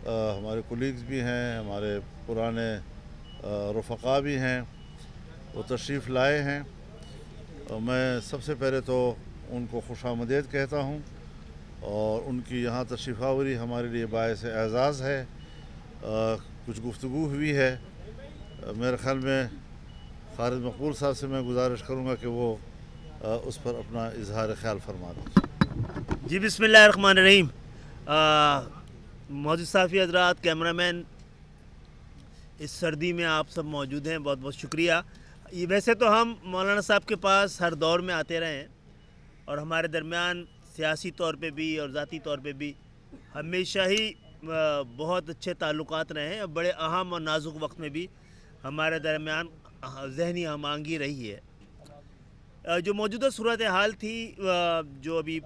ہمارے کولیگز بھی ہیں، ہمارے پرانے رفقا بھی ہیں، وہ تشریف لائے ہیں. میں سب سے پہلے تو ان کو خوش آمدید کہتا ہوں، اور ان کی یہاں تشریف آوری ہمارے لیے باعث اعزاز ہے. کچھ گفتگو ہوئی ہے، میرے خیال میں خالد مقبول صاحب سے میں گزارش کروں گا کہ وہ اس پر اپنا اظہار خیال فرما دیں. جی بسم اللہ الرحمن الرحیم. موجود صحافی حضرات، کیمرہ مین، اس سردی میں آپ سب موجود ہیں، بہت بہت شکریہ. ویسے تو ہم مولانا صاحب کے پاس ہر دور میں آتے رہے ہیں، اور ہمارے درمیان سیاسی طور پہ بھی اور ذاتی طور پہ بھی ہمیشہ ہی بہت اچھے تعلقات رہے ہیں، اور بڑے اہم اور نازک وقت میں بھی ہمارے درمیان ذہنی ہم آہنگی رہی ہے. جو موجودہ صورتحال تھی، جو ابھی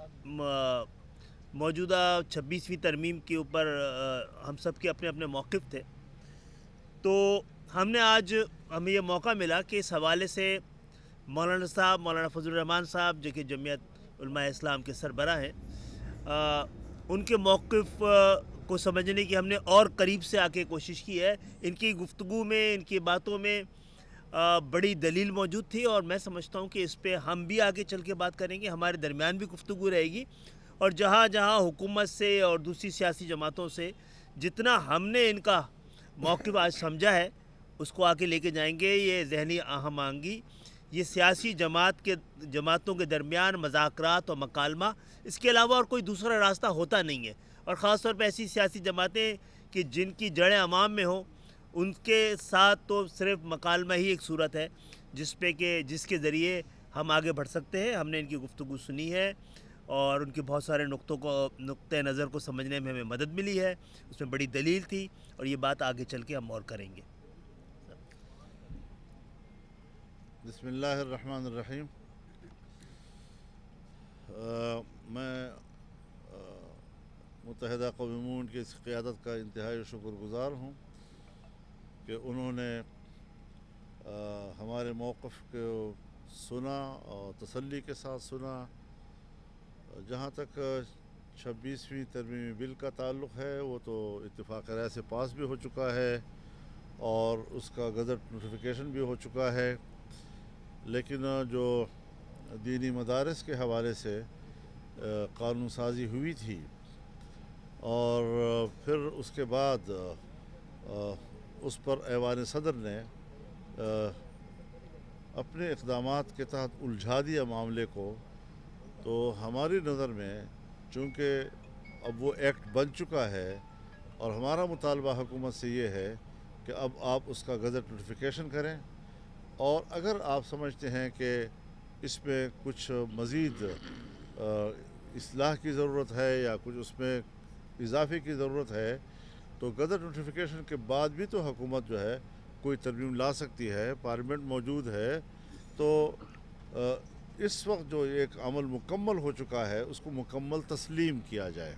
موجودہ 26ویں ترمیم کے اوپر ہم سب کے اپنے اپنے موقف تھے، تو ہم نے آج ہمیں یہ موقع ملا کہ اس حوالے سے مولانا صاحب، مولانا فضل الرحمان صاحب، جو کہ جمعیت علماء اسلام کے سربراہ ہیں، ان کے موقف کو سمجھنے کی ہم نے اور قریب سے آ کے کوشش کی ہے. ان کی گفتگو میں، ان کی باتوں میں بڑی دلیل موجود تھی، اور میں سمجھتا ہوں کہ اس پہ ہم بھی آگے چل کے بات کریں گے. ہمارے درمیان بھی گفتگو رہے گی، اور جہاں جہاں حکومت سے اور دوسری سیاسی جماعتوں سے جتنا ہم نے ان کا موقف آج سمجھا ہے اس کو آگے لے کے جائیں گے. یہ ذہنی ہم آہنگی، یہ سیاسی جماعتوں کے درمیان مذاکرات اور مکالمہ، اس کے علاوہ اور کوئی دوسرا راستہ ہوتا نہیں ہے. اور خاص طور پہ ایسی سیاسی جماعتیں کہ جن کی جڑیں عوام میں ہوں، ان کے ساتھ تو صرف مکالمہ ہی ایک صورت ہے جس کے ذریعے ہم آگے بڑھ سکتے ہیں. ہم نے ان کی گفتگو سنی ہے، اور ان کے بہت سارے نقطۂ نظر کو سمجھنے میں ہمیں مدد ملی ہے. اس میں بڑی دلیل تھی، اور یہ بات آگے چل کے ہم اور کریں گے. بسم اللہ الرحمن الرحیم. میں متحدہ قومی موومنٹ کی اس قیادت کا انتہائی شکر گزار ہوں کہ انہوں نے ہمارے موقف کو سنا اور تسلی کے ساتھ سنا. جہاں تک 26ویں ترمیمی بل کا تعلق ہے، وہ تو اتفاق رائے سے پاس بھی ہو چکا ہے، اور اس کا گزٹ نوٹیفیکیشن بھی ہو چکا ہے. لیکن جو دینی مدارس کے حوالے سے قانون سازی ہوئی تھی، اور پھر اس کے بعد اس پر ایوان صدر نے اپنے اقدامات کے تحت الجھا دیا معاملے کو، تو ہماری نظر میں چونکہ اب وہ ایکٹ بن چکا ہے، اور ہمارا مطالبہ حکومت سے یہ ہے کہ اب آپ اس کا گزٹ نوٹیفیکیشن کریں، اور اگر آپ سمجھتے ہیں کہ اس میں کچھ مزید اصلاح کی ضرورت ہے یا کچھ اس میں اضافے کی ضرورت ہے، تو گزٹ نوٹیفیکیشن کے بعد بھی تو حکومت جو ہے کوئی ترمیم لا سکتی ہے. پارلیمنٹ موجود ہے، تو اس وقت جو ایک عمل مکمل ہو چکا ہے اس کو مکمل تسلیم کیا جائے.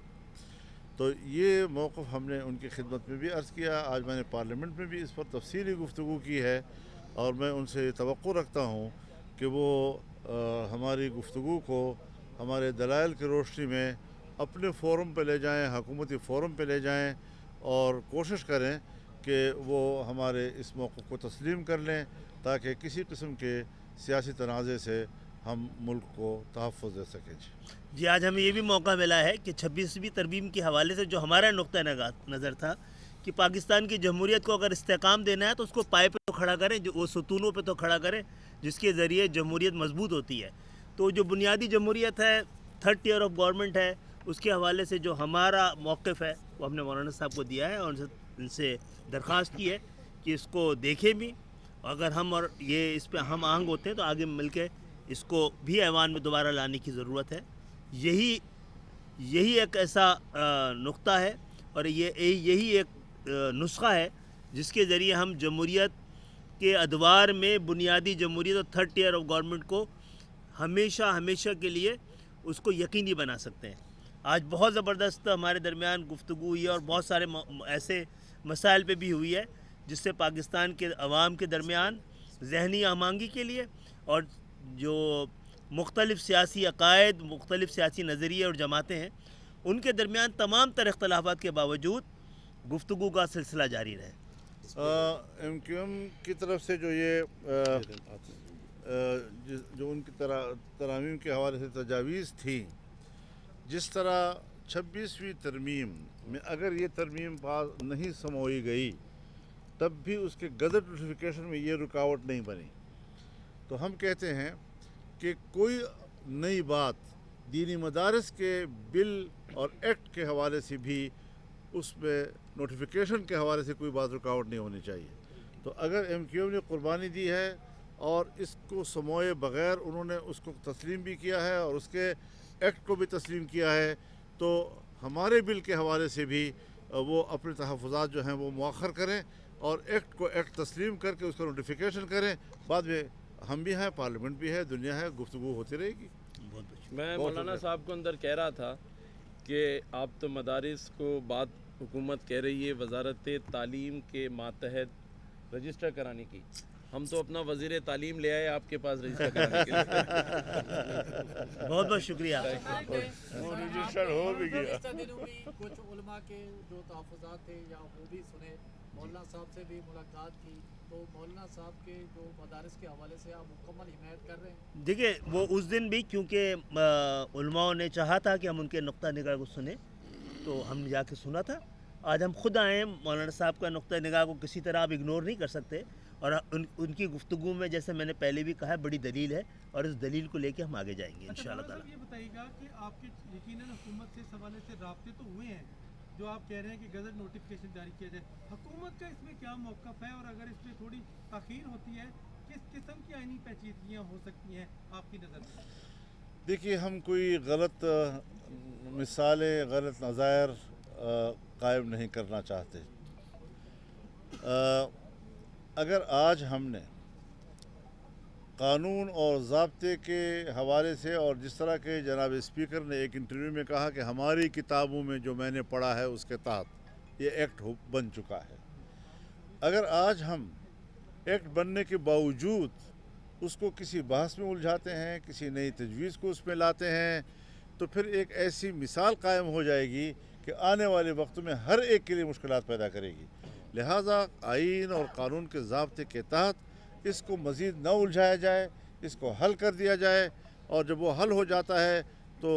تو یہ موقف ہم نے ان کی خدمت میں بھی عرض کیا. آج میں نے پارلیمنٹ میں بھی اس پر تفصیلی گفتگو کی ہے، اور میں ان سے توقع رکھتا ہوں کہ وہ ہماری گفتگو کو ہمارے دلائل کی روشنی میں اپنے فورم پہ لے جائیں، حکومتی فورم پہ لے جائیں، اور کوشش کریں کہ وہ ہمارے اس موقف کو تسلیم کر لیں، تاکہ کسی قسم کے سیاسی تنازع سے ہم ملک کو تحفظ دے سکیں. جی آج ہمیں یہ بھی موقع ملا ہے کہ 26ویں ترمیم کے حوالے سے جو ہمارا نقطہ نظر تھا کہ پاکستان کی جمہوریت کو اگر استحکام دینا ہے تو اس کو پائے پہ تو کھڑا کریں، وہ ستونوں پہ تو کھڑا کریں جس کے ذریعے جمہوریت مضبوط ہوتی ہے. تو جو بنیادی جمہوریت ہے، تھرڈ ٹیئر آف گورنمنٹ ہے، اس کے حوالے سے جو ہمارا موقف ہے وہ ہم نے مولانا صاحب کو دیا ہے، اور ان سے درخواست کی ہے کہ اس کو دیکھیں بھی. اگر ہم اور یہ اس پہ ہم آہنگ ہوتے ہیں تو آگے مل کے اس کو بھی ایوان میں دوبارہ لانے کی ضرورت ہے. یہی ایک ایسا نقطہ ہے، اور یہی ایک نسخہ ہے جس کے ذریعے ہم جمہوریت کے ادوار میں بنیادی جمہوریت اور تھرڈ ٹیئر آف گورنمنٹ کو ہمیشہ کے لیے اس کو یقینی بنا سکتے ہیں. آج بہت زبردست ہمارے درمیان گفتگو ہوئی ہے، اور بہت سارے ایسے مسائل پہ بھی ہوئی ہے جس سے پاکستان کے عوام کے درمیان ذہنی ہم آہنگی کے لیے، اور جو مختلف سیاسی عقائد، مختلف سیاسی نظریے اور جماعتیں ہیں، ان کے درمیان تمام تر اختلافات کے باوجود गुफ्तगू का सिलसिला जारी रहे। MQM की तरफ से जो ये जो उनकी तरामीम के हवाले से तजावीज़ थी, जिस तरह 26वीं तरमीम में अगर ये तरमीम पास नहीं समोई गई तब भी उसके गज़ट नोटिफिकेशन में ये रुकावट नहीं बनी। तो हम कहते हैं कि कोई नई बात दीनी मदारस के बिल और एक्ट के हवाले से भी उसमें नोटिफिकेशन के हवाले से कोई बात रुकावट नहीं होनी चाहिए। तो अगर MQM ने कुर्बानी दी है और इसको समोए बग़ैर उन्होंने उसको तस्लीम भी किया है और उसके एक्ट को भी तस्लीम किया है, तो हमारे बिल के हवाले से भी वो अपने तहफ़्फ़ुज़ात जो हैं वो मुअख़्ख़र करें और एक्ट को एक्ट तस्लीम करके उसका नोटिफिकेशन करें। बाद में हम भी हैं, पार्लियामेंट भी है, दुनिया है, गुफ्तगू होती रहेगी। मैं मौलाना साहब को अंदर कह रहा था कि आप तो मदारिस को बात हुकूमत कह रही है वजारत तालीम के मातहत रजिस्टर कराने की, हम तो अपना वज़ीर तालीम ले आए आपके पास रजिस्टर कराने के लिए। बहुत बहुत शुक्रिया। वो रजिस्टर हो भी गया। कुछ उलमा के जो तहफ़्फ़ुज़ात थे या वो भी सुने, मौलाना साहब से भी मुलाकात की, तो मौलाना साहब के जो मदारिस के हवाले से आप मुकम्मल हिमायत कर रहे हैं? देखिए, वो उस दिन भी क्योंकि उलमाओं ने चाहा था कि हम उनके नुक्ता निगाह को सुने, तो हम जाके सुना था। आज हम खुद आए हैं, मौलाना साहब का नुक्ता निगाह को किसी तरह आप इग्नोर नहीं कर सकते, और उनकी गुफ्तगू में जैसे मैंने पहले भी कहा है बड़ी दलील है, और इस दलील को लेके हम आगे जाएंगे इंशाअल्लाह ताला। ये बताइएगा कि आपके यकीनन हुकूमत से इस हवाले से राब्ते तो हुए हैं, जो आप कह रहे हैं कि गज़ट नोटिफिकेशन जारी किया जाए, हुकूमत का इसमें क्या मौक़िफ़ है, और अगर इसमें थोड़ी ताख़ीर होती है किस किस्म की आईनी पेचीदगियाँ हो सकती हैं आपकी नज़र में? देखिए, हम कोई गलत मिसालें, गलत नज़ायर कायम नहीं करना चाहते। अगर आज हमने कानून और ज़ाब्ते के हवाले से, और जिस तरह के जनाब स्पीकर ने एक इंटरव्यू में कहा कि हमारी किताबों में जो मैंने पढ़ा है उसके तहत ये एक्ट बन चुका है, अगर आज हम एक्ट बनने के बावजूद उसको किसी बहस में उलझाते हैं, किसी नई तजवीज़ को उसमें लाते हैं, तो फिर एक ऐसी मिसाल कायम हो जाएगी कि आने वाले वक्त में हर एक के लिए मुश्किलात पैदा करेगी। लिहाजा आइन और कानून के ज़ाब्ते के तहत इसको मज़ीद न उलझाया जाए, इसको हल कर दिया जाए, और जब वो हल हो जाता है तो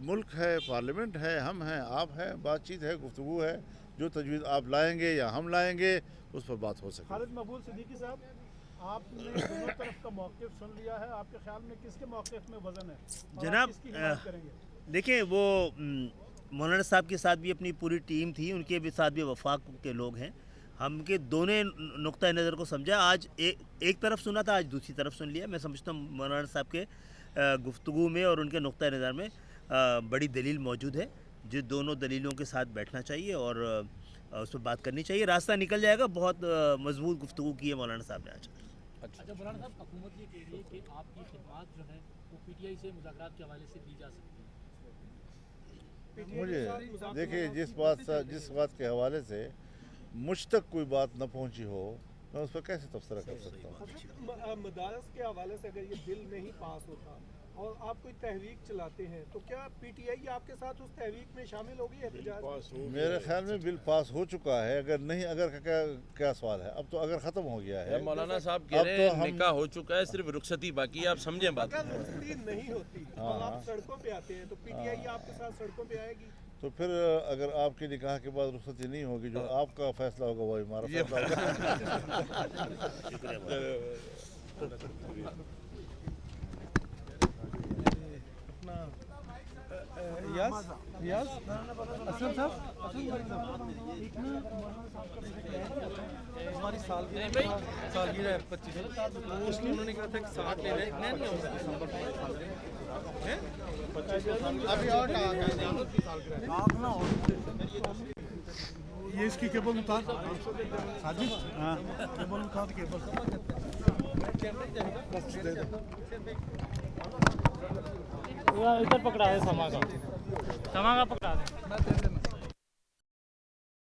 मुल्क है, पार्लियामेंट है, हम हैं, आप हैं, बातचीत है, गुफ्तगू है, जो तजवीज़ आप लाएंगे या हम लाएंगे उस पर बात हो सके। खालिद मकबूल सिद्दीकी साहब, आपने दोनों तरफ का मौक़िफ़ सुन लिया है, आपके ख्याल में किसके मौक़िफ़ में वज़न है और जनाब, आप किसकी हिमायत करेंगे? देखिए, वो मौलाना साहब के साथ भी अपनी पूरी टीम थी, उनके भी साथ भी वफाक के लोग हैं, हमके दोनों नुक्ता नज़र को समझा। आज एक तरफ सुना था, आज दूसरी तरफ सुन लिया। मैं समझता हूँ मौलाना साहब के गुफ्तगू में और उनके नुक्ता नज़र में बड़ी दलील मौजूद है, जो दोनों दलीलों के साथ बैठना चाहिए और उस पर बात करनी चाहिए, रास्ता निकल जाएगा। बहुत मजबूत गुफ्तगू की है मौलाना साहब ने आज। अच्छा मौलाना साहब, हुकूमत ये कह रही है कि आपकी खिदमत जो है वो PTI से मुज़ाकरात के हवाले से दी जा सकती है। मुझे देखिए, जिस बात के हवाले से मुझ तक कोई बात न पहुंची हो, मैं उस पर कैसे तबसरा कर सकता हूँ। मदारस के हवाले से अगर ये बिल नहीं पास होता और आप कोई तहरीक चलाते हैं, तो क्या PTI आपके साथ उस तहरीक में शामिल होगी? एहतजाज मेरे ख्याल में बिल पास हो चुका है। अगर नहीं, अगर का क्या सवाल है? अब तो अगर ख़त्म हो गया है। मौलाना साहब कह रहे हैं निकाह हो चुका है, सिर्फ रुखसती बाकी है। आप समझें बात। अगर रुखसती नहीं होती और आप सड़कों पे आते हैं, तो PTI आपके साथ सड़कों पे आएगी? तो फिर अगर आपके निकाह के बाद रुखसती नहीं होगी, जो आपका फैसला होगा वही हमारा फैसला होगा। रियाज असलम साहब, हमारी सालगिरह है 25, उसमें उन्होंने कहा था कि 60 ले रहे हैं, अभी और ये इसकी केबल उतार साजिद, हाँ केबल उतार, केबल इधर पकड़ा है, समा का पकड़ा है।